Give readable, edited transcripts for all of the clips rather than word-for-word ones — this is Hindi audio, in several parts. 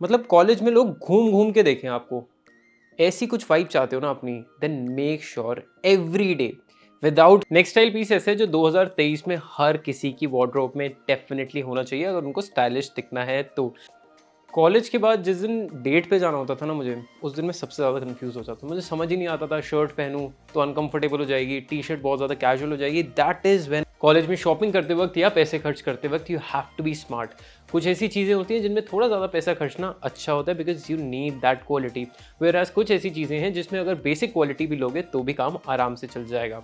मतलब कॉलेज में लोग घूम घूम के देखें आपको, ऐसी कुछ वाइब चाहते हो ना अपनी, then make sure every day without next style piece ऐसे जो 2023 में हर किसी की वार्डरोब में डेफिनेटली होना चाहिए अगर उनको स्टाइलिश दिखना है तो। कॉलेज के बाद जिस दिन डेट पे जाना होता था ना मुझे, उस दिन मैं सबसे ज़्यादा कंफ्यूज हो जाता था। मुझे समझ ही नहीं आता था शर्ट पहनूं तो अनकंफर्टेबल हो जाएगी, टी शर्ट बहुत ज़्यादा कैजुअल हो जाएगी। दैट इज़ व्हेन कॉलेज में शॉपिंग करते वक्त या पैसे खर्च करते वक्त you have to be smart. कुछ ऐसी चीज़ें होती हैं जिनमें थोड़ा ज़्यादा पैसा खर्चना अच्छा होता है because you need that quality, whereas कुछ ऐसी चीज़ें हैं जिसमें अगर बेसिक क्वालिटी भी लोगे तो भी काम आराम से चल जाएगा।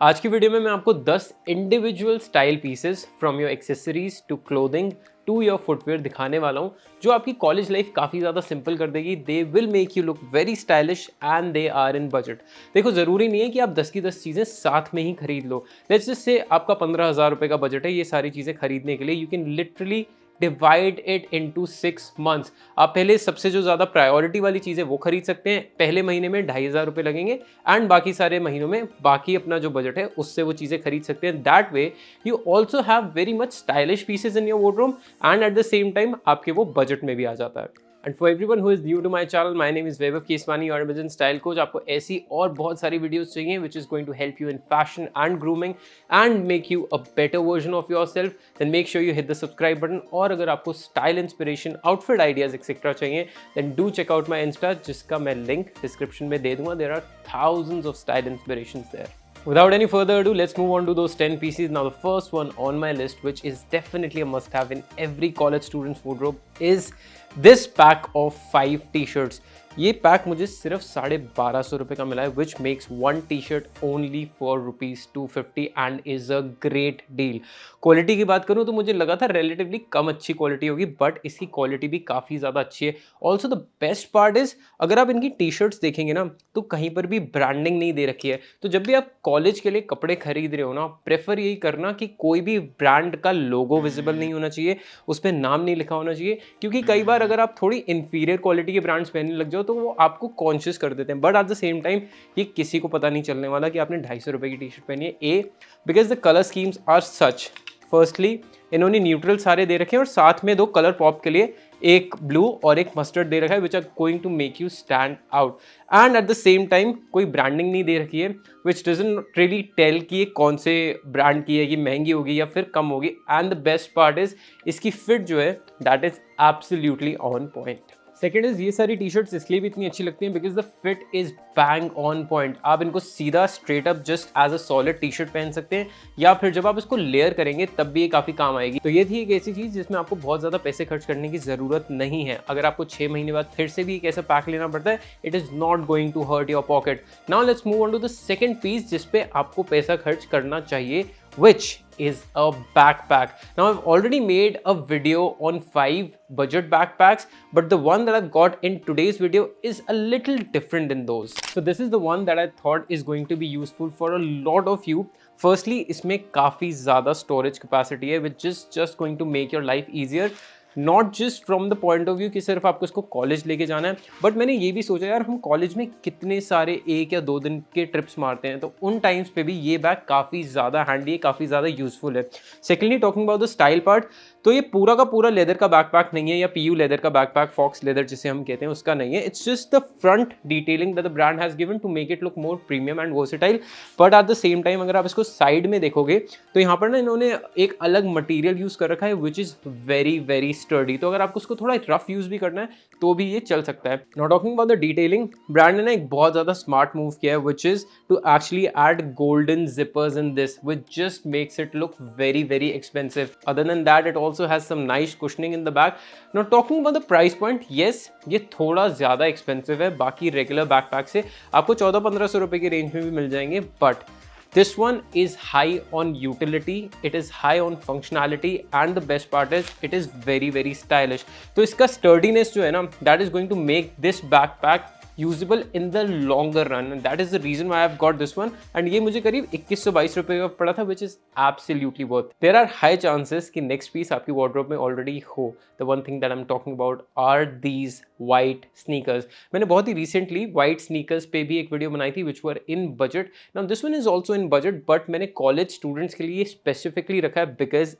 आज की वीडियो में मैं आपको 10 individual style pieces from your accessories to clothing to your footwear दिखाने वाला हूँ जो आपकी कॉलेज लाइफ काफ़ी ज़्यादा सिंपल कर देगी। They will make you look very stylish and they are in budget. देखो, ज़रूरी नहीं है कि आप 10 की 10 चीज़ें साथ में ही खरीद लो। लेट्स जस्ट से आपका 15,000 रुपये का बजट है ये सारी चीज़ें खरीदने के लिए। You can literally divide it into 6 months. आप पहले सबसे जो ज़्यादा प्रायोरिटी वाली चीज़ है वो खरीद सकते हैं। पहले महीने में 2,500 रुपये लगेंगे एंड बाकी सारे महीनों में बाकी अपना जो बजट है उससे वो चीज़ें खरीद सकते हैं। That way you also have very much stylish pieces in your wardrobe and at the same time आपके वो बजट में भी आ जाता है। And for everyone who is new to my channel, my name is Vaibhav Keswani, your amazing style coach. आपको ऐसी और बहुत सारी वीडियोस चाहिए which is going to help you in fashion and grooming and make you a better version of yourself, then make sure you hit the subscribe button. और अगर आपको style inspiration, outfit ideas etcetera चाहिए, then do check out my insta जिसका मैं लिंक डिस्क्रिप्शन में दे दूंगा। There are thousands of style inspirations there. Without any further ado, let's move on to those 10 pieces. Now, the first one on my list, which is definitely a must-have in every college student's wardrobe, is this pack of 5 t-shirts. ये पैक मुझे सिर्फ 1,250 रुपये का मिला है, which makes one T shirt only for ₹250 and is a great deal. Quality की बात करूँ तो मुझे लगा था रिलेटिवली कम अच्छी क्वालिटी होगी, बट इसकी क्वालिटी भी काफ़ी ज़्यादा अच्छी है। Also the best part is, अगर आप इनकी टी शर्ट्स देखेंगे ना तो कहीं पर भी ब्रांडिंग नहीं दे रखी है। तो जब भी आप कॉलेज के लिए कपड़े खरीद रहे हो ना, प्रेफर यही करना कि कोई भी ब्रांड का लोगो विजिबल नहीं होना चाहिए, उस पर नाम नहीं लिखा होना चाहिए। क्योंकि कई बार अगर आप थोड़ी इंफीरियर क्वालिटी के ब्रांड्स पहनने लग जाओ तो वो आपको कॉन्शियस कर देते हैं, but at the same time ये किसी को पता नहीं चलने वाला कि आपने 250 रुपये की टी शर्ट पहनी है। A because the colour schemes are such, firstly इन्होंने न्यूट्रल सारे दे रखे हैं और साथ में 2 कलर पॉप के लिए, एक ब्लू और एक मस्टर्ड दे रखा है, which are going to make you stand out. And at the same time कोई ब्रांडिंग नहीं दे रखी है, विच डजंट रियली टेल कि ये कौन से ब्रांड की है, कि महंगी होगी या फिर कम होगी। And the best part is इसकी फिट जो है that is absolutely on point. Second is, ये सारी टी शर्ट्स इसलिए भी इतनी अच्छी लगती हैं because the fit is bang on point. आप इनको सीधा straight up just as a solid T shirt पहन सकते हैं, या फिर जब आप इसको लेयर करेंगे तब भी ये काफ़ी काम आएगी। तो ये थी एक ऐसी चीज़ जिसमें आपको बहुत ज़्यादा पैसे खर्च करने की ज़रूरत नहीं है। अगर आपको 6 महीने बाद फिर से भी एक ऐसा पैक लेना पड़ता है, it is not going to hurt your pocket. Now let's move on to the second piece जिसपे आपको पैसा खर्च करना चाहिए, which is a backpack. Now I've already made a video on 5 budget backpacks, but the one that I've got in today's video is a little different than those. So this is the one that I thought is going to be useful for a lot of you. Firstly, इसमें काफ़ी ज़्यादा storage capacity है, which is just going to make your life easier. Not just from the point of view कि सिर्फ आपको इसको कॉलेज लेके जाना है, बट मैंने ये भी सोचा यार हम कॉलेज में कितने सारे 1 या 2 दिन के ट्रिप्स मारते हैं, तो उन टाइम्स पे भी ये बैग काफ़ी ज़्यादा हैंडी है, काफ़ी ज़्यादा यूजफुल है। Secondly talking about the style part, तो ये पूरा का पूरा लेदर का बैकपैक नहीं है, या पीयू लेदर का बैकपैक, फॉक्स लेदर जिसे हम कहते हैं, उसका नहीं है। It's just the front detailing that the brand has given to make it look more premium and versatile, but at the same time अगर आप इसको साइड में देखोगे तो यहाँ पर ना इन्होंने एक अलग मटीरियल यूज़ कर रखा है which is very very sturdy. तो अगर आपको उसको थोड़ा रफ यूज़ भी करना है तो भी ये चल सकता है। Not talking about the detailing, brand ने ना एक बहुत ज़्यादा स्मार्ट मूव किया है which is to actually add golden zippers in this, which just makes it look very very expensive. Other than that it also has some nice cushioning in the back. Not talking about the price point, yes ये थोड़ा ज़्यादा एक्सपेंसिव है बाकी रेगुलर बैकपैक से, आपको 1400-1500 रुपये की रेंज में भी मिल जाएंगे, but this one is high on utility, it is high on functionality, and the best part is it is very very stylish. तो इसका sturdiness जो है ना, that is going to make this backpack usable in the longer run, and that is the reason why I have got this one. एंड ये मुझे करीब 2122 रुपए का पड़ा था, which is absolutely worth. There are high chances कि नेक्स्ट पीस आपकी वार्डरोब में ऑलरेडी हो। The one thing that I am talking about are these white sneakers. मैंने बहुत ही रिसेंटली वाइट स्नीकर्स पे भी एक वीडियो बनाई थी which were in budget. Now this one is also in budget, but मैंने कॉलेज स्टूडेंट्स के लिए स्पेसिफिकली रखा है बिकॉज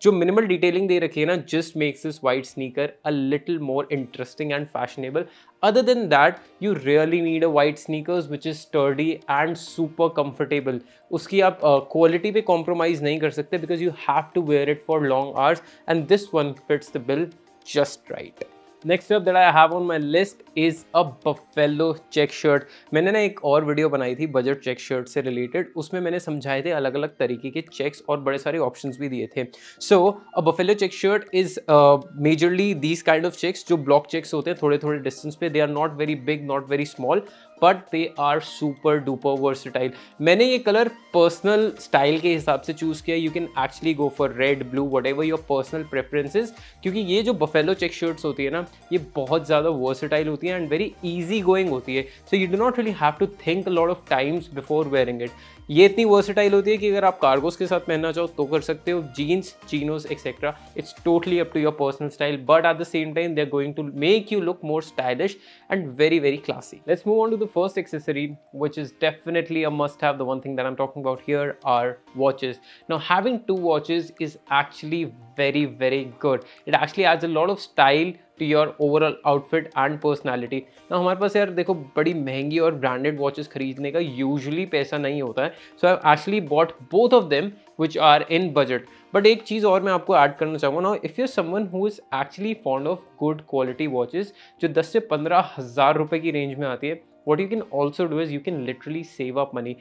जो मिनिमल डिटेलिंग दे रखी है ना, just makes this white sneaker a little more interesting and fashionable. Other than that, you really need a white sneakers which is sturdy and super comfortable. उसकी आप क्वालिटी पे कॉम्प्रोमाइज़ नहीं कर सकते because you have to wear it for long hours, and this one fits the bill just right. Next up that I have on my list is a Buffalo check shirt. मैंने ना एक और वीडियो बनाई थी बजट चेक शर्ट से रिलेटेड, उसमें मैंने समझाए थे अलग अलग तरीके के चेक्स और बड़े सारे ऑप्शंस भी दिए थे। So a buffalo check shirt is majorly these kind of checks जो ब्लॉक चेक्स होते हैं थोड़े थोड़े डिस्टेंस पे। They are not very big, not very small, but they are super duper versatile. मैंने ये कलर पर्सनल स्टाइल के हिसाब से चूज़ किया। You can actually go for red, blue, what ever your personal preferences, क्योंकि ये जो बफेलो चेक शर्ट्स होती है ना, ये बहुत ज़्यादा वर्सेटाइल होती है एंड वेरी ईजी गोइंग होती है। So you do not really have to think a lot of times before wearing it. ये इतनी वर्सेटाइल होती है कि अगर आप कार्गोस के साथ पहनना चाहो तो कर सकते हो, jeans, chinos etcetera. It's totally up to your personal style, but at the same time they are going to make you look more stylish and very very classy. Let's move on to the first accessory, which is definitely a must have. The one thing that I'm talking about here are watches. Now having two watches is actually very good. It actually adds a lot of style to your overall outfit and personality. Now हमारे पास यार देखो बड़ी महंगी और ब्रांडेड वॉचेस खरीदने का यूजुअली पैसा नहीं होता है, so I have actually bought both of them which are in budget. But एक चीज़ और मैं आपको ऐड करना चाहूँगा ना, if you someone who is actually fond of good quality watches जो 10 से 15,000 रुपये की रेंज में आती है, what you can also do is you can literally save up money.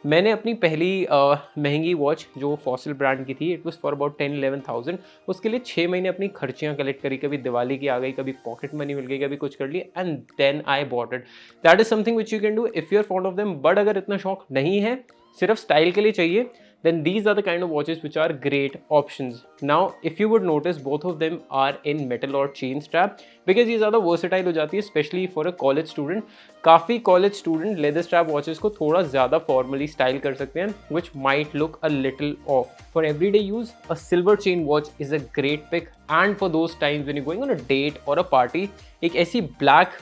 मैंने अपनी पहली महंगी वॉच जो फॉसिल ब्रांड की थी, इट वाज फॉर अबाउट 10-11,000, उसके लिए 6 महीने अपनी खर्चियाँ कलेक्ट करी, कभी दिवाली की आ गई, कभी पॉकेट मनी मिल गई, कभी कुछ कर ली, and then I bought it. That is something which you can do if you are fond of them. But अगर इतना शौक नहीं है, सिर्फ स्टाइल के लिए चाहिए, then these are the kind of watches which are great options. Now if you would notice, both of them are in metal or chain strap because ये ज़्यादा versatile हो जाती है, especially for a college student. काफ़ी college student leather strap watches को थोड़ा ज़्यादा formally style कर सकते हैं, which might look a little off. For everyday use, a silver chain watch is a great pick, and for those times when you're going on a date or a party, एक ऐसी black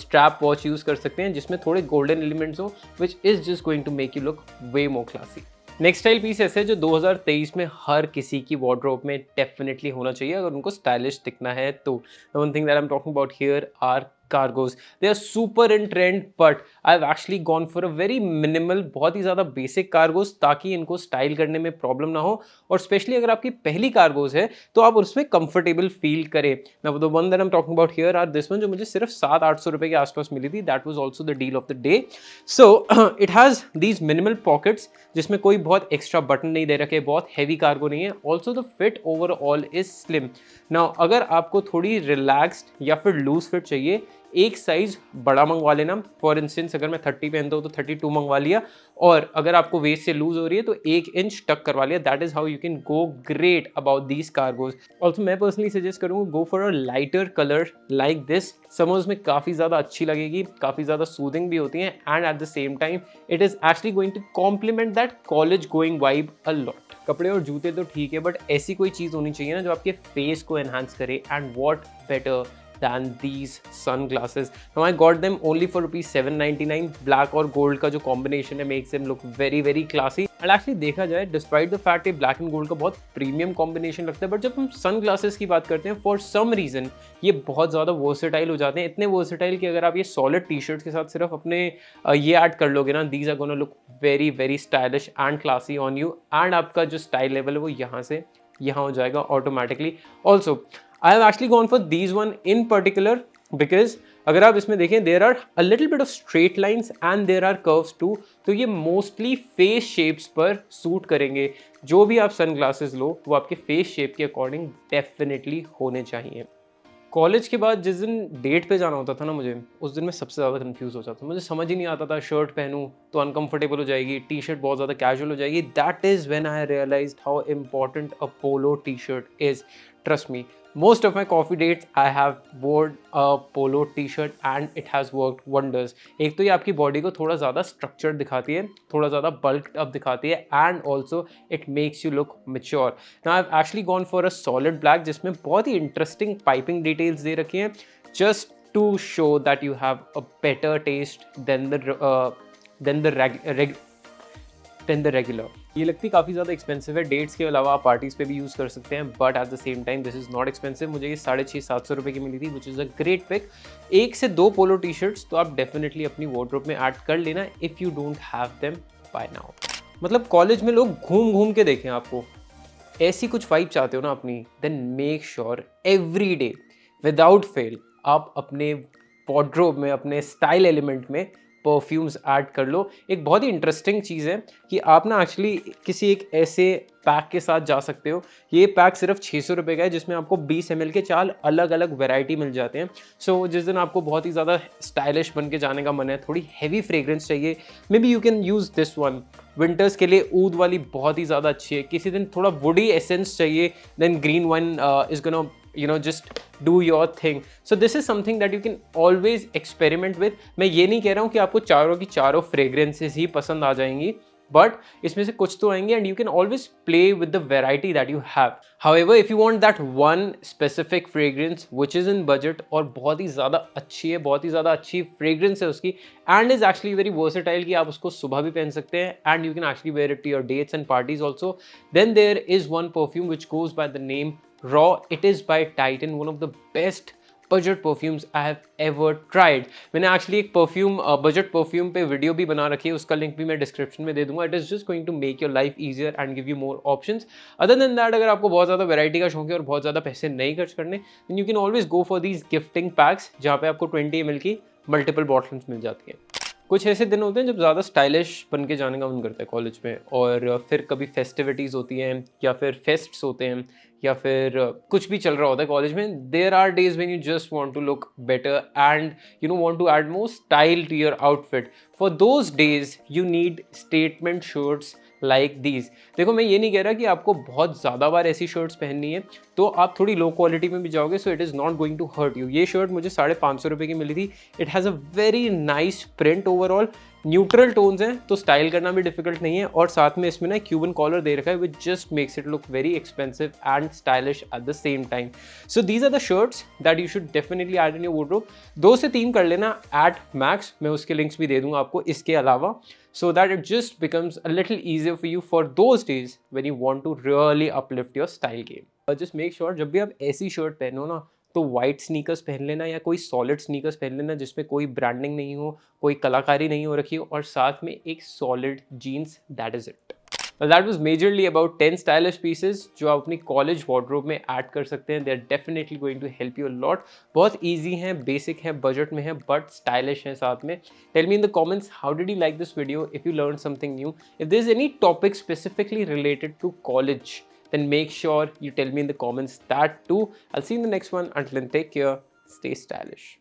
strap watch use कर सकते हैं जिसमें थोड़े golden elements हो, which is just going to make you look way more classy. Next style piece ऐसे जो 2023 में हर किसी की वार्डरोब में डेफिनेटली होना चाहिए अगर उनको स्टाइलिश दिखना है तो। One thing that I am talking about here are cargos. They are super in trend, but I have actually gone for a very minimal, बहुत ही ज़्यादा बेसिक कार्गोज, ताकि इनको स्टाइल करने में प्रॉब्लम ना हो, और स्पेशली अगर आपकी पहली कार्गोज है तो आप उसमें कंफर्टेबल फील करें। Now the one that I am talking about here are this one, जो मुझे सिर्फ 700-800 रुपये के आसपास मिली थी। That was also the deal of the day. So it has these minimal pockets जिसमें कोई बहुत एक्स्ट्रा बटन नहीं दे रखे, बहुत हैवी कार्गो नहीं है। Also the fit overall is slim. Now अगर आपको थोड़ी रिलैक्स्ड या फिर लूज फिट चाहिए, एक साइज बड़ा मंगवा लेना। फॉर इंस्टेंस अगर मैं 30 पहनता हूँ तो 32 मंगवा लिया, और अगर आपको वेस्ट से लूज हो रही है तो 1 इंच टक करवा लिया। That is how you can go great about these cargoes. Also मैं पर्सनली सजेस्ट करूँगा go for a lighter colour like this. Summers में काफ़ी ज़्यादा अच्छी लगेगी, काफ़ी ज़्यादा सूदिंग भी होती हैं, and at the same time it is actually going to complement that college going vibe a lot. कपड़े और जूते तो ठीक है, बट ऐसी कोई चीज़ होनी चाहिए ना जो आपके फेस को एनहांस करे, and what better than these sunglasses. Now I got them only for ₹799. Black और gold का जो combination है makes them look very classy. And actually देखा जाए, despite the fact ये black and gold का बहुत premium combination लगता है, but जब हम sunglasses की बात करते हैं, for some reason ये बहुत ज़्यादा versatile हो जाते हैं, इतने versatile कि अगर आप ये solid t-shirts के साथ सिर्फ अपने ये ऐड कर लोगे ना, these are gonna look very stylish and classy on you, and आपका जो style level है वो यहाँ से यहाँ हो जाएगा automatically. Also I have actually gone for these one in particular because अगर आप इसमें देखें there are a little bit of straight lines and there are curves too, तो ये mostly face shapes पर सूट करेंगे। जो भी आप sunglasses लो वो आपके face shape के according definitely होने चाहिए। कॉलेज के बाद जिस दिन डेट पे जाना होता था ना मुझे, उस दिन मैं सबसे ज़्यादा कंफ्यूज हो जाता, मुझे समझ ही नहीं आता था शर्ट पहनूं तो अनकंफर्टेबल हो जाएगी, टी शर्ट बहुत ज़्यादा कैजुअल हो जाएगी। That is when I realised how important a polo T shirt is. Trust me, Most of my coffee dates I have worn a polo t-shirt and it has worked wonders. एक तो ये आपकी बॉडी को थोड़ा ज़्यादा स्ट्रक्चर्ड दिखाती है, थोड़ा ज़्यादा बल्कड अप दिखाती है and also it makes you look mature. Now I've actually gone for a solid black जिसमें बहुत ही interesting piping details दे रखी हैं just to show that you have a better taste than the regular. ये लगती काफ़ी ज़्यादा एक्सपेंसिव है, डेट्स के अलावा आप पार्टीज़ पे भी यूज़ कर सकते हैं, but at the same time this is not expensive. मुझे ये 650-700 रुपये की मिली थी, which is a great pick. 1 से 2 पोलो टी शर्ट्स तो आप डेफिनेटली अपनी वार्डरोब में ऐड कर लेना if you don't have them by now. मतलब कॉलेज में लोग घूम घूम के देखें आपको, ऐसी कुछ वाइब चाहते हो ना अपनी, then make sure every day without fail आप अपने वार्डरोब में, अपने स्टाइल एलिमेंट में परफ्यूम्स ऐड कर लो. एक बहुत ही इंटरेस्टिंग चीज़ है कि आप ना एक्चुअली किसी एक ऐसे पैक के साथ जा सकते हो. ये पैक सिर्फ 600 रुपये का है जिसमें आपको 20 ml के 4 अलग अलग वैरायटी मिल जाते हैं. सो जिस दिन आपको बहुत ही ज़्यादा स्टाइलिश बन के जाने का मन है, थोड़ी हैवी फ्रेग्रेंस चाहिए, may be you can use this one. Winters के लिए ऊद वाली बहुत ही ज़्यादा अच्छी है. किसी दिन थोड़ा वुडी एसेंस चाहिए, then green one is gonna just do your thing. So this is something that you can always experiment with. मैं ये नहीं कह रहा हूँ कि आपको चारों की चारों fragrances ही पसंद आ जाएंगी, but इसमें से कुछ तो आएंगे and you can always play with the variety that you have. However, if you want that one specific fragrance which is in budget और बहुत ही ज़्यादा अच्छी है, बहुत ही ज़्यादा अच्छी fragrance है उसकी and is actually very versatile कि आप उसको सुबह भी पहन सकते हैं and you can actually wear it to your dates and parties also, then there is one perfume which goes by the name Raw. It is by Titan, one of the best budget perfumes I have ever tried. मैंने actually एक परफ्यूम बजट परफ्यूम पे वीडियो भी बना रखी है, उसका लिंक भी मैं डिस्क्रिप्शन में दे दूंगा. It is just going to make your life easier and give you more options. Other than that, अगर आपको बहुत ज़्यादा वैरायटी का शौक है और बहुत ज़्यादा पैसे नहीं खर्च करने, then you can always go for these gifting packs जहाँ पे आपको 20 ml की मल्टीपल बॉटल्स मिल जाती हैं. कुछ ऐसे दिन होते हैं जब ज़्यादा स्टाइलिश बन के जाने का मन करता है कॉलेज में, और फिर कभी फेस्टिविटीज़ होती हैं या फिर फेस्ट्स होते हैं या फिर कुछ भी चल रहा होता है कॉलेज में. There are days when you just want to look better and you know want to add more style to your outfit. For those days you need statement shirts like these. देखो, मैं ये नहीं कह रहा कि आपको बहुत ज़्यादा बार ऐसी शर्ट्स पहननी है तो आप थोड़ी लो क्वालिटी में भी जाओगे, so it is not going to hurt you. ये शर्ट मुझे 550 रुपये की मिली थी. It has a very nice print overall. Neutral tones हैं तो स्टाइल करना भी डिफिकल्ट नहीं है, और साथ में इसमें ना क्यूबन कॉलर दे रखा है which just makes it look very expensive and stylish at the same time. So these are the shirts that you should definitely add in your wardrobe. 2 से 3 कर लेना एट मैक्स. मैं उसके लिंक्स भी दे दूंगा आपको इसके अलावा, so that it just becomes a little easier for you for those days when you want to really uplift your style game. Just make sure जब भी आप ऐसी शर्ट पहनो ना, तो वाइट स्नीकर्स पहन लेना या कोई सॉलिड स्नीकर्स पहन लेना जिसमें कोई ब्रांडिंग नहीं हो, कोई कलाकारी नहीं हो रखी हो, और साथ में एक solid jeans. That is it. That was majorly about 10 stylish pieces जो आप अपनी कॉलेज वार्डरोब में ऐड कर सकते हैं. They are definitely going to help you a lot. बहुत easy हैं, basic हैं, budget में हैं, but stylish हैं साथ में. Tell me in the comments how did you like this video, if you learned something new. If there's any topic specifically related to college, then make sure you tell me in the comments that too. I'll see you in the next one. Until then, take care, stay stylish.